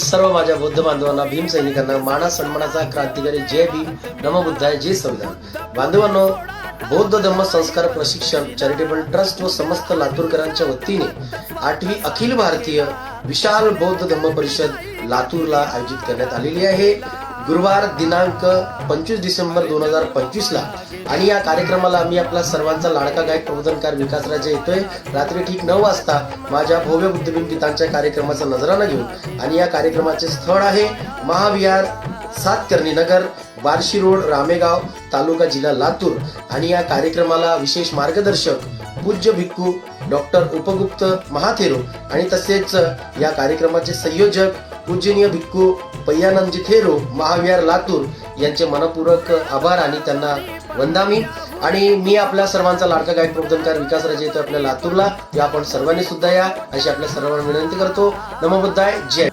सर्व माझ्या बौद्ध बांधवांना, भीम सैनिकांना माना सन्मानाचा क्रांतिकारी जय भीम, नमो बुद्धाय, जय संविधान। बांधवांनो, बौद्ध धम्म संस्कार प्रशिक्षण चॅरिटेबल ट्रस्ट व समस्त लातूरकरांच्या वतीने 8वी अखिल भारतीय विशाल बौद्ध धम्म परिषद लातूरला आयोजित करण्यात आलेली आहे। गुरुवार दिनांक 25 डिसेंबर 2025 ला। आणि या कार्यक्रमाला आम्ही आपला सर्वांचा लाडका गायक प्रबोधनकार विकासराज येतोय रात्री ठीक 9 वाजता माझ्या भव्य बुद्धभीम गीतांच्या कार्यक्रमाचा नजराणा घेऊन। आणि या कार्यक्रमाचे स्थळ आहे महाविहार, सातकर्णी नगर, बार्शी रोड, रामेगाव, तालुका, जिल्हा लातूर। आणि या कार्यक्रमाला विशेष मार्गदर्शक पूज्य भिक्खू डॉक्टर उपगुप्त महाथेरो आणि तसेच या कार्यक्रमाचे संयोजक पूजनीय भिक्खू पय्यानंदजी थेरो महाविहार लातूर यांचे मनपूर्वक आभार आणि त्यांना वंदामी। आणि मी आपल्या सर्वांचा लाडका गायक प्रबोधनकार विकासराज येतो आपल्या लातूरला, या आपण सर्वांनी सुद्धा या अशी आपल्या सर्वांना विनंती करतो। नमो बुद्धाय, जय